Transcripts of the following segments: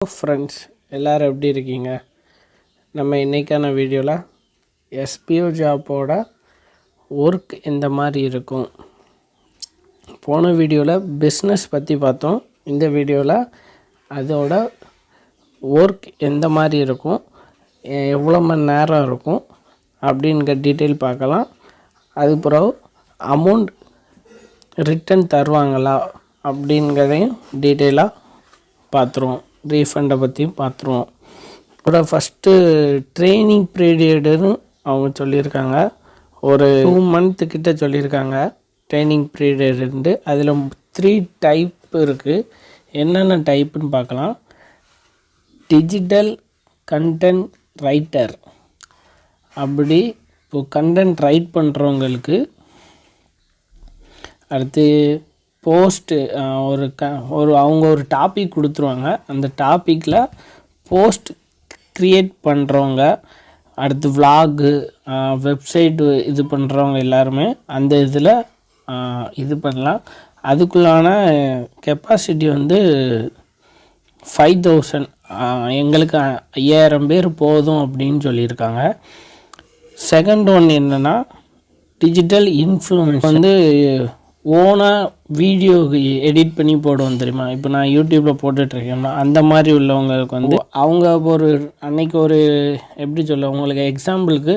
Friends எல்லோரும் எப்படி இருக்கீங்க? நம்ம இன்றைக்கான வீடியோவில் எஸ்பிஓ ஜாப்போட ஒர்க் எந்த மாதிரி இருக்கும். போன வீடியோவில் பிஸ்னஸ் பற்றி பார்த்தோம். இந்த வீடியோவில் அதோட ஒர்க் எந்த மாதிரி இருக்கும், எவ்வளோ மணி நேரம் இருக்கும் அப்படிங்கிற டீட்டெயில் பார்க்கலாம். அதுக்கப்புறம் அமௌண்ட் ரிட்டன் தருவாங்களா அப்படிங்கிறதையும் டீட்டெயிலாக பார்த்துருவோம். ரீஃபண்டை பற்றியும் பார்த்துருவோம். கூட ஃபஸ்ட்டு ட்ரைனிங் பீரியடுன்னு அவங்க சொல்லியிருக்காங்க. ஒரு 2 month கிட்ட சொல்லியிருக்காங்க ட்ரைனிங் பீரியடு. அதில் 3 டைப் இருக்குது. என்னென்ன டைப்புன்னு பார்க்கலாம். டிஜிட்டல் கண்டென்ட் ரைட்டர், அப்படி இப்போ கண்டென்ட் ரைட் பண்ணுறவங்களுக்கு. அடுத்து போஸ்ட்டு அவங்க ஒரு டாபிக் கொடுத்துருவாங்க. அந்த டாப்பிக்கில் போஸ்ட் க்ரியேட் பண்ணுறவங்க. அடுத்து விலாகு, வெப்சைட்டு இது பண்ணுறவங்க எல்லாருமே அந்த இதில் இது பண்ணலாம். அதுக்குள்ளான கெப்பாசிட்டி 5000, எங்களுக்கு 5000 பேர் போதும் அப்படின்னு சொல்லியிருக்காங்க. செகண்ட் ஒன் என்னென்னா டிஜிட்டல் இன்ஃப்ளூயன்ஸ் ஓனாக வீடியோ எடிட் பண்ணி போடுவோம் தெரியுமா. இப்போ நான் யூடியூப்பில் போட்டுட்ருக்கேன்னா அந்த மாதிரி உள்ளவங்களுக்கு அவங்க அன்னைக்கு எப்படி சொல்ல, உங்களுக்கு எக்ஸாம்பிளுக்கு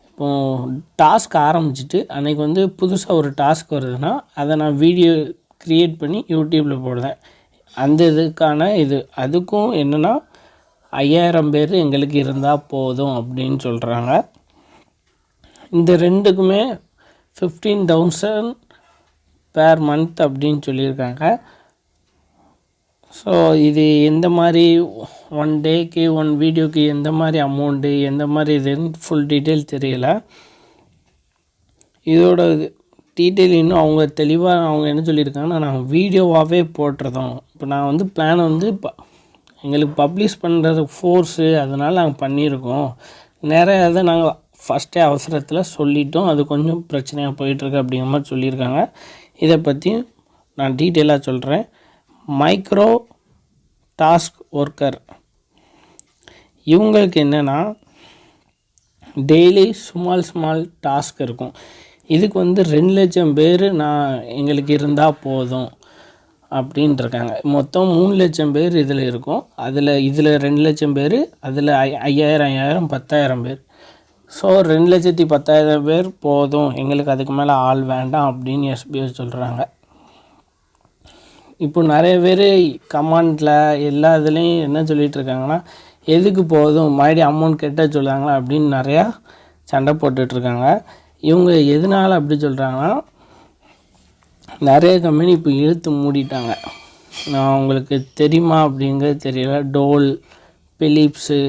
இப்போது டாஸ்க் ஆரம்பிச்சிட்டு அன்றைக்கி புதுசாக ஒரு டாஸ்க் வருதுன்னா அதை நான் வீடியோ க்ரியேட் பண்ணி யூடியூப்பில் போடுவேன். அந்த இதுக்கான அதுக்கும் என்னென்னா 5000 பேர் எங்களுக்கு இருந்தால் போதும் அப்படின்னு சொல்கிறாங்க. இந்த ரெண்டுக்குமே 15,000 பேர் மந்த் அப்படின்னு சொல்லியிருக்காங்க. ஸோ இது எந்த மாதிரி 1 டேக்கு 1 வீடியோக்கு எந்த மாதிரி அமௌண்ட்டு, எந்த மாதிரி இதுன்னு ஃபுல் டீட்டெயில் தெரியல. இதோட டீட்டெயில் இன்னும் அவங்க தெளிவாக அவங்க என்ன சொல்லியிருக்காங்கன்னா, நாங்கள் வீடியோவாகவே போட்டுருந்தோம். இப்போ நான் பிளான் எங்களுக்கு பப்ளிஷ் பண்ணுறது ஃபோர்ஸு, அதனால் நாங்கள் பண்ணியிருக்கோம். நிறைய இதை நாங்கள் ஃபஸ்ட்டே அவசரத்தில் சொல்லிட்டோம். அது கொஞ்சம் பிரச்சனையாக போயிட்டுருக்கு அப்படிங்கிற மாதிரி சொல்லியிருக்காங்க. இதை பற்றி நான் டீட்டெயிலாக சொல்கிறேன். மைக்ரோ டாஸ்க் ஒர்க்கர் இவங்களுக்கு என்னென்னா டெய்லி ஸ்மால் டாஸ்க் இருக்கும். இதுக்கு 2 லட்சம் பேர் எங்களுக்கு இருந்தால் போதும் அப்படின்ட்டு இருக்காங்க. மொத்தம் 3 லட்சம் பேர் இதில் இருக்கும். இதில் 2 லட்சம் பேர், அதில் 5000 10,000 பேர். ஸோ 2,10,000 பேர் போதும், எங்களுக்கு அதுக்கு மேலே ஆள் வேண்டாம் அப்படின்னு எஸ்பிஓ சொல்கிறாங்க. இப்போ நிறைய பேர் கமெண்டில் எல்லா இதுலேயும் என்ன சொல்லிகிட்டு இருக்காங்கன்னா, எதுக்கு போதும் மறுபடியும் அமௌண்ட் கெட்ட சொல்லுவாங்களா அப்படின்னு நிறையா சண்டை போட்டுட்ருக்காங்க. இவங்க எதனால் அப்படி சொல்கிறாங்கன்னா, நிறைய கம்பெனி இப்போ இழுத்து மூடிட்டாங்க. நான் உங்களுக்கு தெரியுமா அப்படிங்கிறது தெரியல. டோல், பிலிப்ஸு,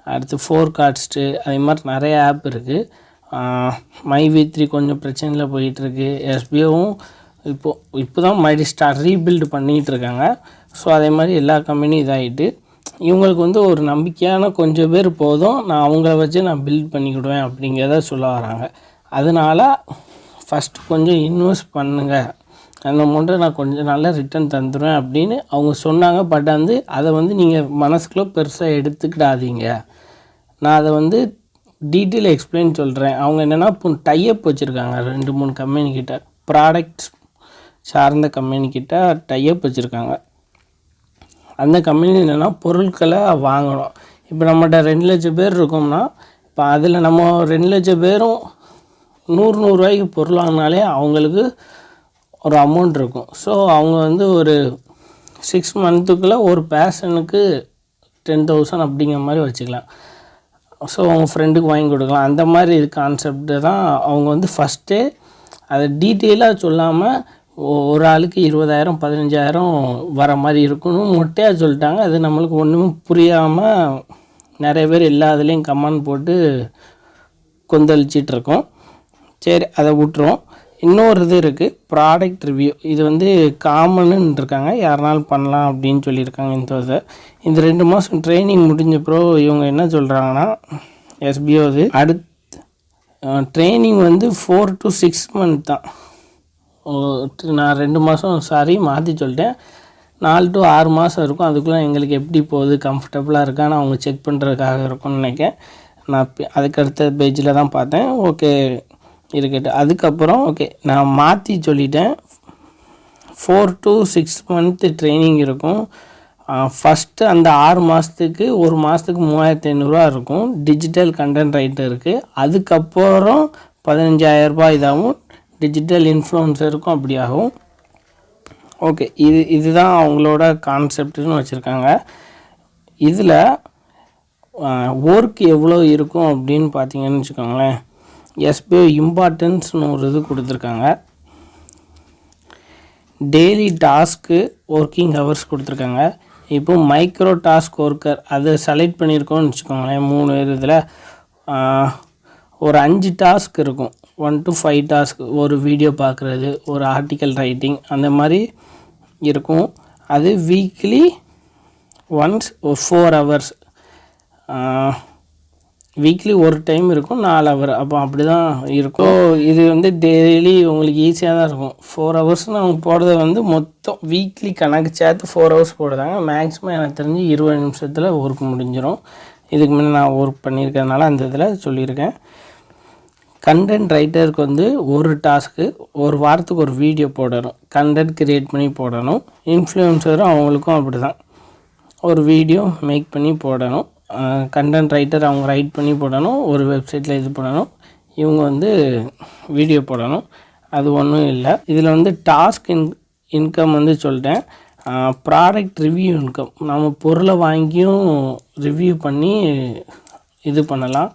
அடுத்து ஃபோர்காஸ்ட்டு, அதே மாதிரி நிறைய ஆப் இருக்குது. MyV3 கொஞ்சம் பிரச்சனையில் போயிட்டுருக்கு. எஸ்பிஓவும் இப்போ தான் மறுபடியும் ரீபில்டு பண்ணிகிட்ருக்காங்க. ஸோ அதே மாதிரி எல்லா கம்பெனியும் இதாகிட்டு இவங்களுக்கு ஒரு நம்பிக்கையான கொஞ்சம் பேர் போதும், நான் அவங்கள வச்சு நான் பில்ட் பண்ணிக்கிடுவேன் அப்படிங்கிறத சொல்ல வராங்க. அதனால் ஃபஸ்ட்டு கொஞ்சம் இன்வெஸ்ட் பண்ணுங்கள், அந்த அமௌண்ட்டை நான் கொஞ்சம் நல்லா ரிட்டர்ன் தந்துடுவேன் அப்படின்னு அவங்க சொன்னாங்க. பட் அதை நீங்கள் மனசுக்குள்ளே பெருசாக எடுத்துக்கிடாதீங்க. நான் அதை டீட்டெயில் எக்ஸ்பிளைன் சொல்கிறேன். அவங்க என்னென்னா இப்போ டைஅப் வச்சுருக்காங்க 2-3 கம்பெனிக்கிட்ட, ப்ராடக்ட்ஸ் சார்ந்த கம்பெனிக்கிட்ட டைஅப் வச்சுருக்காங்க. அந்த கம்பெனி என்னென்னா பொருட்களை வாங்கணும். இப்போ நம்மகிட்ட 2 லட்சம் பேர் இருக்கோம்னா, இப்போ அதில் நம்ம 2 லட்சம் பேரும் 100 ரூபாய்க்கு பொருள் வாங்கினாலே அவங்களுக்கு ஒரு அமௌண்ட் இருக்கும். ஸோ அவங்க ஒரு 6 மந்த்துக்குள்ளே ஒரு பேர்சனுக்கு 10,000 அப்படிங்கிற மாதிரி வச்சுக்கலாம். ஸோ அவங்க ஃப்ரெண்டுக்கு வாங்கி கொடுக்கலாம். அந்த மாதிரி கான்செப்டு தான் அவங்க ஃபஸ்ட்டே அதை டீட்டெயிலாக சொல்லாமல் ஒரு ஆளுக்கு 20,000 15,000 வர மாதிரி இருக்கணும் மொட்டையாக சொல்லிட்டாங்க. அது நம்மளுக்கு ஒன்றுமே புரியாமல் நிறைய பேர் எல்லா இதுலேயும் கமெண்ட் போட்டு கொந்தளிச்சிட்ருக்கோம். சரி, அதை விட்டுருவோம். இன்னொரு இது இருக்குது, ப்ராடக்ட் ரிவ்யூ. இது காமன்னு இருக்காங்க, யாருனாலும் பண்ணலாம் அப்படின்னு சொல்லியிருக்காங்க. இந்த 2 மாதம் ட்ரைனிங் முடிஞ்சப்போ இவங்க என்ன சொல்கிறாங்கன்னா, எஸ்பிஓ அடுத்து ட்ரைனிங் 4 to 6 month தான். நான் 2 மாதம் மாற்றி சொல்லிட்டேன். 4 to 6 மாதம் இருக்கும். அதுக்குள்ளே எங்களுக்கு எப்படி போகுது, கம்ஃபர்டபுளாக இருக்கான்னு அவங்க செக் பண்ணுறதுக்காக இருக்கும்னு நினைக்கிறேன். நான் அதுக்கடுத்த பேஜில் தான் பார்த்தேன். ஓகே இருக்கட்டும். அதுக்கப்புறம் ஓகே நான் மாற்றி சொல்லிட்டேன். 4 to 6 மந்த்து ட்ரைனிங் இருக்கும். ஃபஸ்ட்டு அந்த 6 மாதத்துக்கு 1 மாதத்துக்கு 3500 இருக்கும் டிஜிட்டல் கண்டென்ட் ரைட்டருக்கு. அதுக்கப்புறம் 15,000 இதாகவும் டிஜிட்டல் இன்ஃப்ளூயன்சருக்கும் அப்படி ஆகும். ஓகே இதுதான் அவங்களோட கான்செப்ட்னு வச்சுருக்காங்க. இதில் ஒர்க் எவ்வளோ இருக்கும் அப்படின்னு பார்த்தீங்கன்னு வச்சுக்கோங்களேன். எஸ்பிஓ இம்பார்ட்டன்ஸ்னு ஒரு இது கொடுத்துருக்காங்க. டெய்லி டாஸ்க்கு ஒர்க்கிங் ஹவர்ஸ் கொடுத்துருக்காங்க. இப்போ மைக்ரோ டாஸ்க் ஒர்க்கர் அதை செலக்ட் பண்ணியிருக்கோம்னு வச்சுக்கோங்களேன். 3 இதில் ஒரு 5 டாஸ்க் இருக்கும். 1 to 5 டாஸ்க். ஒரு வீடியோ பார்க்குறது, ஒரு ஆர்டிக்கல் ரைட்டிங், அந்த மாதிரி இருக்கும். அது வீக்லி ஒன்ஸ் ஒரு 4 ஹவர்ஸ். வீக்லி ஒரு டைம் இருக்கும் 4 ஹவர். அப்போ அப்படி தான் இருக்கும். இது வந்து டெய்லி உங்களுக்கு ஈஸியாக தான் இருக்கும். 4 ஹவர்ஸ்னு அவங்க போடுறது வந்து மொத்தம் வீக்லி கணக்கு சேர்த்து 4 ஹவர்ஸ் போடுறாங்க. மேக்ஸிமம் எனக்கு தெரிஞ்சு 20 நிமிஷத்தில் ஒர்க் முடிஞ்சிடும். இதுக்கு முன்னே நான் ஒர்க் பண்ணியிருக்கிறதுனால அந்த இதில் சொல்லியிருக்கேன். கண்டென்ட் ரைட்டருக்கு வந்து ஒரு டாஸ்க்கு ஒரு வாரத்துக்கு ஒரு வீடியோ போடணும், கண்டென்ட் க்ரியேட் பண்ணி போடணும். இன்ஃப்ளூயன்சரும் அவங்களுக்கும் அப்படி தான் ஒரு வீடியோ மேக் பண்ணி போடணும். கண்டென்ட் ரைட்டர் அவங்க ரைட் பண்ணி போடணும், ஒரு வெப்சைட்டில் இது பண்ணணும், இவங்க வந்து வீடியோ போடணும். அது ஒன்றும் இல்லை. இதில் வந்து டாஸ்க் இன்கம் வந்து சொல்லிட்டேன். ப்ராடக்ட் ரிவ்யூ இன்கம், நம்ம பொருளை வாங்கியும் ரிவ்யூ பண்ணி இது பண்ணலாம்.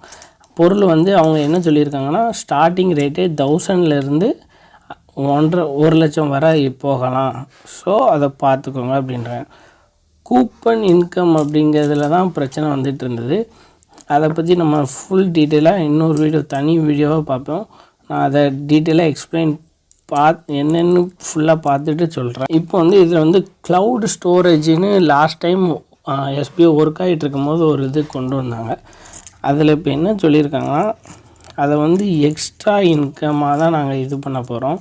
பொருள் வந்து அவங்க என்ன சொல்லியிருக்காங்கன்னா ஸ்டார்டிங் ரேட்டே 1000லேருந்து 1 லட்சம் வரை போகலாம். ஸோ அதை பார்த்துக்கோங்க அப்படின்றேன். கூப்பன் இன்கம் அப்படிங்கிறதுல தான் பிரச்சனை வந்துட்டு இருந்தது. அதை பற்றி நம்ம ஃபுல் டீட்டெயிலாக இன்னொரு வீடியோ தனி வீடியோவாக பார்ப்போம். நான் அதை டீட்டெயிலாக எக்ஸ்பிளைன் என்னென்னு ஃபுல்லாக பார்த்துட்டு சொல்கிறேன். இப்போ வந்து இதில் வந்து க்ளவுட் ஸ்டோரேஜின்னு லாஸ்ட் டைம் எஸ்பிஓ ஒர்க் ஆகிட்டு இருக்கும்போது ஒரு இது கொண்டு வந்தாங்க. அதில் இப்போ என்ன சொல்லியிருக்காங்கன்னா அதை வந்து எக்ஸ்ட்ரா இன்கமாக தான் நாங்கள் இது பண்ண போகிறோம்.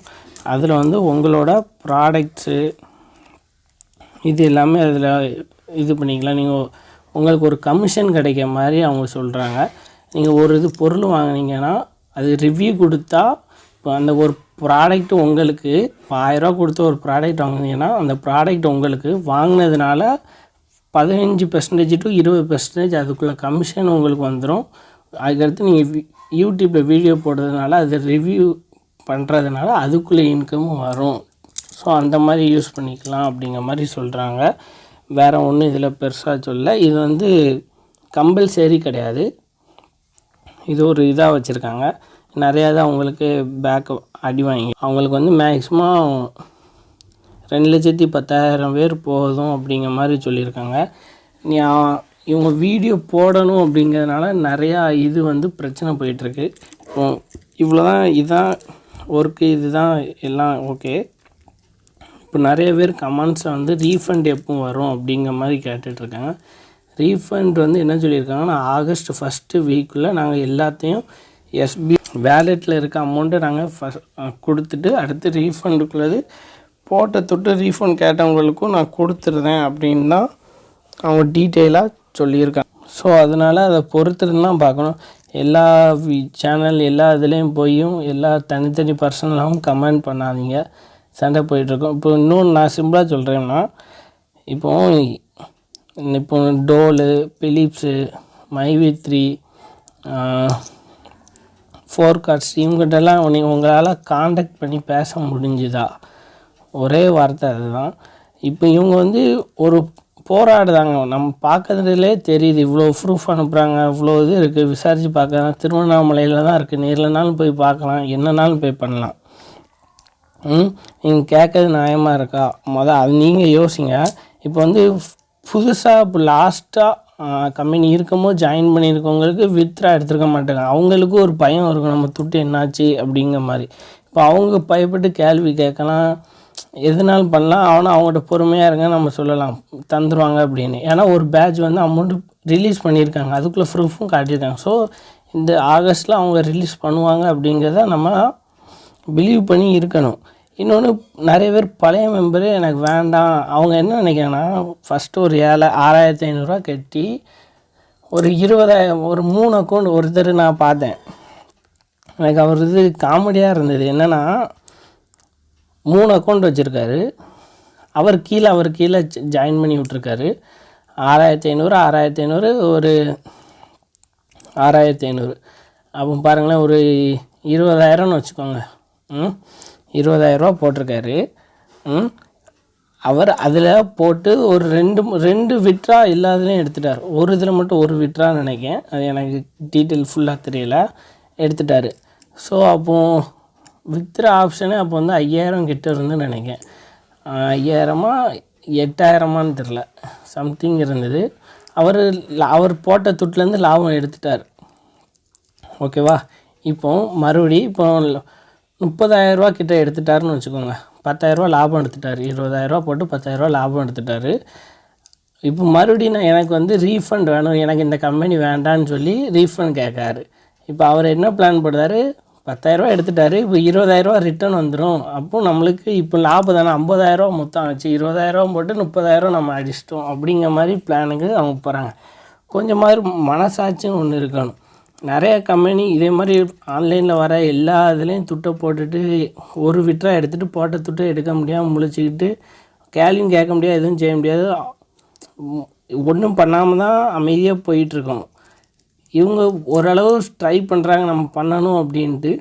அதில் வந்து உங்களோட ப்ராடக்ட்ஸு இது எல்லாமே அதில் இது பண்ணிக்கலாம். நீங்கள் உங்களுக்கு ஒரு கமிஷன் கிடைக்கிற மாதிரி அவங்க சொல்கிறாங்க. நீங்கள் ஒரு இது பொருள் வாங்கினீங்கன்னா அது ரிவ்யூ கொடுத்தா, இப்போ அந்த ஒரு ப்ராடக்ட் உங்களுக்கு 1000 கொடுத்து ஒரு ப்ராடக்ட் வாங்கினீங்கன்னா அந்த ப்ராடக்ட் உங்களுக்கு வாங்கினதுனால 15% to 20% அதுக்குள்ளே கமிஷன் உங்களுக்கு வந்துடும். அதுக்கடுத்து நீங்கள் யூடியூப்பில் வீடியோ போடுறதுனால அது ரிவ்யூ பண்ணுறதுனால அதுக்குள்ளே இன்கமும் வரும். ஸோ அந்த மாதிரி யூஸ் பண்ணிக்கலாம் அப்படிங்கிற மாதிரி சொல்கிறாங்க. வேறு ஒன்றும் இதில் பெருசாக சொல்ல. இது வந்து கம்பல்சரி கிடையாது. இது ஒரு இதாக வச்சுருக்காங்க. நிறையா தான் அவங்களுக்கு பேக் அடி வாங்கி அவங்களுக்கு வந்து மேக்ஸிமம் 2,10,000 பேர் போதும் அப்படிங்கிற மாதிரி சொல்லியிருக்காங்க. இவங்க வீடியோ போடணும் அப்படிங்கிறதுனால நிறையா இது வந்து பிரச்சனை போயிட்டுருக்கு. இப்போ இவ்வளோ தான், இதுதான் ஒர்க்கு, இதுதான் எல்லாம் ஓகே. இப்போ நிறைய பேர் கமெண்ட்ஸில் வந்து ரீஃபண்ட் எப்போ வரும் அப்படிங்கிற மாதிரி கேட்டுட்ருக்காங்க. ரீஃபண்ட் வந்து என்ன சொல்லியிருக்காங்கன்னா ஆகஸ்ட் 1st வீக்குள்ளே நாங்கள் எல்லாத்தையும் எஸ்பி வேலெட்டில் இருக்க அமௌண்ட்டை நாங்கள் கொடுத்துட்டு அடுத்து ரீஃபண்டுக்குள்ளது போட்ட தொட்டு ரீஃபண்ட் கேட்டவங்களுக்கும் நான் கொடுத்துருந்தேன் அப்படின்னு தான் அவங்க டீட்டெயிலாக சொல்லியிருக்காங்க. ஸோ அதனால் அதை பொறுத்துட்டு தான் பார்க்கணும். எல்லா சேனல் எல்லா இதுலேயும் போயும் எல்லா தனித்தனி பர்சனலாகவும் கமெண்ட் பண்ணாதீங்க, சண்டை போயிட்டுருக்கோம். இப்போ இன்னொன்று நான் சிம்பிளாக சொல்கிறேன்னா, இப்போ டோலு, பிலிப்ஸு, மைவி3, ஃபோர்காஸ்ட் இவங்ககிட்டலாம் உங்களால் காண்டாக்ட் பண்ணி பேச முடிஞ்சுதா? ஒரே வார்த்தை அதுதான். இப்போ இவங்க வந்து ஒரு போராடுதாங்க. நம்ம பார்க்கறதுலே தெரியுது. இவ்வளோ ப்ரூஃப் அனுப்புகிறாங்க, இவ்வளோ இது இருக்குது, விசாரித்து பார்க்கலாம். திருவண்ணாமலையில் தான் இருக்குது, நேரில்னாலும் போய் பார்க்கலாம், என்னன்னாலும் போய் பண்ணலாம். நீங்கள் கேட்கறது நியாயமாக இருக்கா? அது நீங்கள் யோசிங்க. இப்போ வந்து புதுசாக இப்போ லாஸ்ட்டாக கம்பெனி இருக்கும்போது ஜாயின் பண்ணியிருக்கவங்களுக்கு வித்ரா எடுத்துருக்க மாட்டாங்க. அவங்களுக்கு ஒரு பயம் இருக்கும், நம்ம துட்டு என்னாச்சு அப்படிங்கிற மாதிரி. இப்போ அவங்க பயப்பட்டு கேள்வி கேட்கலாம், எதுனாலும் பண்ணலாம். ஆனால் அவங்கள்ட்ட பொறுமையாக இருங்க, நம்ம சொல்லலாம் தந்துடுவாங்க அப்படின்னு. ஏன்னா ஒரு பேட்ச் வந்து அமௌண்ட்டு ரிலீஸ் பண்ணியிருக்காங்க, அதுக்குள்ளே ப்ரூஃபும் காட்டியிருக்காங்க. ஸோ இந்த ஆகஸ்ட்டில் அவங்க ரிலீஸ் பண்ணுவாங்க அப்படிங்கிறத நம்ம பிலீவ் பண்ணி இருக்கணும். இன்னொன்று நிறைய பேர் பழைய மெம்பரு எனக்கு வேண்டாம். அவங்க என்ன நினைக்கிறாங்கன்னா, ஃபஸ்ட்டு ஒரு 6,500 கட்டி ஒரு 20,000 ஒரு 3 அக்கௌண்ட் ஒருத்தர் நான் பார்த்தேன். எனக்கு அவர் இது காமெடியாக இருந்தது. என்னென்னா 3 அக்கௌண்ட் வச்சுருக்காரு. அவர் கீழே ஜாயின் பண்ணி விட்ருக்காரு. 6,500 6,500 ஒரு 6,500 அப்போ பாருங்களேன், ஒரு 20,000ன்னு வச்சுக்கோங்க. 20,000 போட்டிருக்காரு. அவர் அதில் போட்டு ஒரு ரெண்டு விட்ரா இல்லாததையும் எடுத்துட்டார். ஒரு இதில் மட்டும் ஒரு விட்ரான்னு நினைக்கிறேன், அது எனக்கு டீட்டெயில் ஃபுல்லாக தெரியல, எடுத்துட்டார். ஸோ அப்போது வித்ரா ஆப்ஷனே அப்போ வந்து 5,000 கிட்ட இருந்துன்னு நினைக்கிறேன். 5,000மா 8,000மான்னு தெரில, சம்திங் இருந்தது. அவர் போட்ட துட்டிலேருந்து லாபம் எடுத்துட்டார். ஓகேவா? இப்போ மறுபடியும் 30,000 கிட்ட எடுத்துட்டாருன்னு வச்சுக்கோங்க. 10,000 லாபம் எடுத்துட்டார். 20,000 போட்டு 10,000 லாபம் எடுத்துட்டார். இப்போ மறுபடியும் எனக்கு வந்து ரீஃபண்ட் வேணும், எனக்கு இந்த கம்பெனி வேண்டான்னு சொல்லி ரீஃபண்ட் கேட்காரு. இப்போ அவர் என்ன பிளான் போடுறாரு, 10,000 எடுத்துட்டார். இப்போ 20,000 ரிட்டர்ன் வந்துடும். அப்போது நம்மளுக்கு இப்போ லாபம் தானே, 50,000 மொத்தம் ஆச்சு, 20,000 போட்டு 30,000 நம்ம அடிச்சிட்டோம் அப்படிங்கிற மாதிரி பிளானுக்கு அவங்க போகிறாங்க. கொஞ்சம் மாதிரி மனசாட்சின்னு ஒன்று இருக்கணும். நிறைய கம்பெனி இதே மாதிரி ஆன்லைனில் வர எல்லா இதுலேயும் துட்டை போட்டுட்டு ஒரு விட்ரா எடுத்துகிட்டு போட்ட துட்டை எடுக்க முடியாமல் முழிச்சிக்கிட்டு கேள்வியும் கேட்க முடியாது, எதுவும் செய்ய முடியாது, ஒன்றும் பண்ணாமல் தான் அமைதியாக போயிட்டுருக்கோம். இவங்க ஓரளவு ட்ரை பண்ணுறாங்க நம்ம பண்ணணும் அப்படின்ட்டு.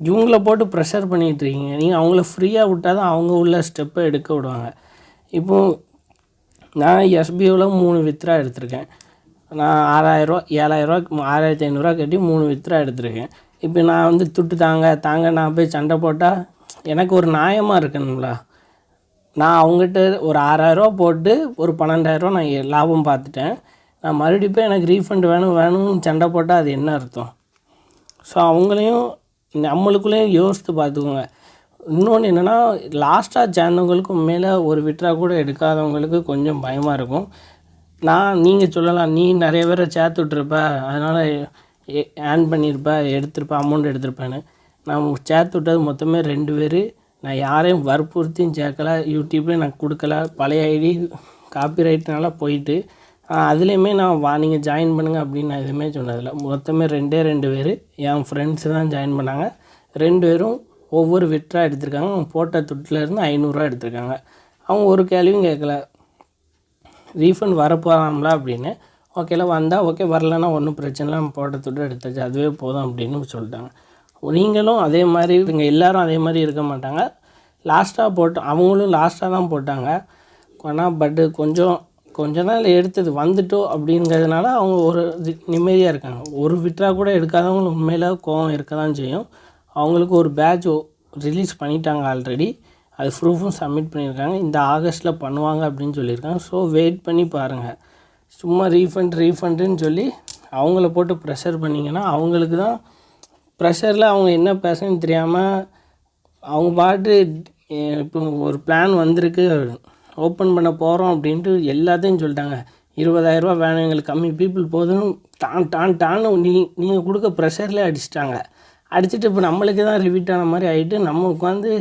இவங்கள போட்டு ப்ரெஷர் பண்ணிகிட்ருக்கீங்க. நீங்கள் அவங்கள ஃப்ரீயாக விட்டால் தான் அவங்க உள்ள ஸ்டெப்பை எடுக்க விடுவாங்க. இப்போது நான் எஸ்பிஓவில் 3 வித்ரா எடுத்திருக்கேன். நான் 6,000 7,000 6,500 கட்டி 3 வித்ரா எடுத்திருக்கேன். இப்போ நான் வந்து துட்டு தாங்க நான் போய் சண்டை போட்டால் எனக்கு ஒரு நியாயமாக இருக்கணுங்களா? நான் அவங்ககிட்ட ஒரு 6,000 போட்டு ஒரு 12,000 நான் லாபம் பார்த்துட்டேன். நான் மறுபடியும் போய் எனக்கு ரீஃபண்ட் வேணும்னு சண்டை போட்டால் அது என்ன அர்த்தம்? ஸோ அவங்களையும் நம்மளுக்குள்ளேயும் யோசித்து பார்த்துக்கோங்க. இன்னொன்று என்னென்னா, லாஸ்ட்டாக சேர்ந்தவங்களுக்கு மேலே ஒரு விட்ரா கூட எடுக்காதவங்களுக்கு கொஞ்சம் பயமாக இருக்கும். நீங்கள் சொல்லலாம், நீ நிறைய பேரை சேர்த்து விட்ருப்ப, அதனால் ஏர்ன் பண்ணியிருப்ப, அமௌண்ட் எடுத்திருப்பேன்னு. நான் சேர்த்து விட்டது மொத்தமே 2 பேர். நான் யாரையும் வற்புறுத்தியும் சேர்க்கலை, யூடியூப்லேயும் நான் கொடுக்கல. பழைய ஐடி காப்பிரைட்னால போயிட்டு அதுலேயுமே நான் நீங்கள் ஜாயின் பண்ணுங்கள் அப்படின்னு நான் எதுவுமே சொன்னதில்லை. மொத்தமே 2 பேர் என் ஃப்ரெண்ட்ஸு தான் ஜாயின் பண்ணாங்க. 2 பேரும் ஒவ்வொரு விட்ரா எடுத்திருக்காங்க. அவங்க போட்ட துட்டிலேருந்து 500 எடுத்திருக்காங்க. அவங்க ஒரு கேள்வியும் கேட்கல, ரீஃபண்ட் வரப்போகலாம்ல அப்படின்னு. ஓகேல வந்தால் ஓகே, வரலன்னா ஒன்றும் பிரச்சனை இல்லை, நம்ம போட்ட துட்டு எடுத்தாச்சு, அதுவே போதும் அப்படின்னு சொல்லிட்டாங்க. நீங்களும் அதே மாதிரி இவங்க எல்லோரும் அதே மாதிரி இருக்க மாட்டாங்க. அவங்களும் லாஸ்ட்டாக தான் போட்டாங்க. ஆனால் பட்டு கொஞ்சம் நாள் எடுத்தது வந்துட்டோம் அப்படிங்கிறதுனால அவங்க ஒரு நிம்மதியாக இருக்காங்க. ஒரு விட்ரா கூட எடுக்காதவங்க உண்மையில் கோவம் இருக்க தான் செய்யும். அவங்களுக்கு ஒரு பேட்ச் ரிலீஸ் பண்ணிட்டாங்க ஆல்ரெடி, அது ப்ரூஃபும் சப்மிட் பண்ணியிருக்காங்க. இந்த ஆகஸ்ட்டில் பண்ணுவாங்க அப்படின்னு சொல்லியிருக்காங்க. ஸோ வெயிட் பண்ணி பாருங்கள். சும்மா ரீஃபண்டுன்னு சொல்லி அவங்கள போட்டு ப்ரெஷர் பண்ணிங்கன்னா அவங்களுக்கு தான் ப்ரெஷரில் அவங்க என்ன பேசுன்னு தெரியாமல் அவங்க பாட்டு இப்போ ஒரு பிளான் வந்திருக்கு, ஓப்பன் பண்ண போகிறோம் அப்படின்ட்டு எல்லாத்தையும் சொல்லிட்டாங்க. 20,000 வேணும் எங்களுக்கு, கம்மி பீப்புள் போதும், டான்னு நீங்கள் கொடுக்க ப்ரெஷரில் அடிச்சுட்டு இப்போ நம்மளுக்கு தான் ரிப்பீட் ஆன மாதிரி ஆகிட்டு நம்ம உட்காந்து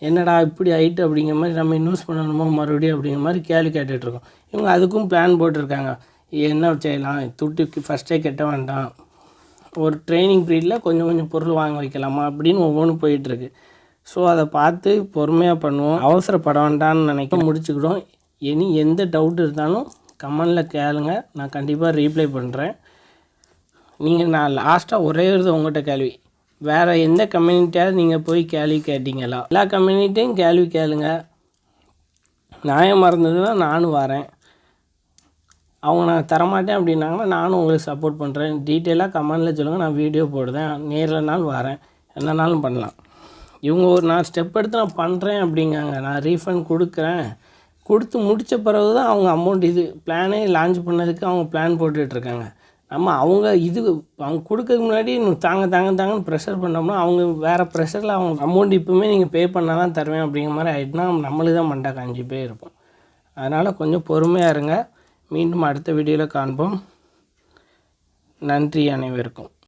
என்னடா இப்படி ஆகிட்டு அப்படிங்கிற மாதிரி, நம்ம இன்வெஸ்ட் பண்ணணுமோ மறுபடியும் அப்படிங்கிற மாதிரி கேள்வி கேட்டுட்ருக்கோம். இவங்க அதுக்கும் பிளான் போட்டிருக்காங்க. என்ன செய்யலாம், துட்டுக்கு ஃபஸ்ட்டே கட்ட வேண்டாம், ஒரு ட்ரைனிங் பீரியடில் கொஞ்சம் பொருள் வாங்க வைக்கலாமா அப்படின்னு ஒவ்வொன்றும் போயிட்டுருக்கு. ஸோ அதை பார்த்து பொறுமையாக பண்ணுவோம், அவசரப்பட வேண்டாம்னு நினைக்க முடிச்சுக்கிட்டோம். இனி எந்த டவுட் இருந்தாலும் கமெண்டில் கேளுங்க, நான் கண்டிப்பாக ரீப்ளை பண்ணுறேன். நான் லாஸ்ட்டாக ஒரே உங்கள்கிட்ட கேள்வி, வேறு எந்த கம்யூனிட்டியாவது நீங்கள் போய் கேள்வி கேட்டிங்களா? எல்லா கம்யூனிட்டியும் கேள்வி கேளுங்க, நியாயமாக இருந்ததுன்னா நானும் வரேன். அவங்க நான் தரமாட்டேன் அப்படின்னாங்கன்னா நானும் உங்களுக்கு சப்போர்ட் பண்ணுறேன். டீட்டெயிலாக கமெண்டில் சொல்லுங்கள், நான் வீடியோ போடுறேன், நேரில்னாலும் வரேன், என்னன்னாலும் பண்ணலாம். இவங்க நான் ஸ்டெப் எடுத்து நான் பண்ணுறேன் அப்படிங்காங்க, நான் ரீஃபண்ட் கொடுத்து முடித்த பிறகு தான் அவங்க அமௌண்ட் பிளானே லான்ச் பண்ணதுக்கு அவங்க பிளான் போட்டுட்ருக்காங்க. அவங்க கொடுக்கறதுக்கு முன்னாடி தாங்கன்னு ப்ரெஷர் பண்ணோம்னா அவங்க வேறு ப்ரெஷரில் அவங்க அமௌண்ட் இப்போவுமே நீங்கள் பே பண்ணால் தான் தருவேன் அப்படிங்கிற மாதிரி ஆகிட்டுனா நம்மளுக்கு தான் மண்டை காஞ்சி போயிருப்போம். அதனால் கொஞ்சம் பொறுமையாக இருங்க. மீண்டும் அடுத்த வீடியோவில் காண்போம். நன்றி அனைவருக்கும்.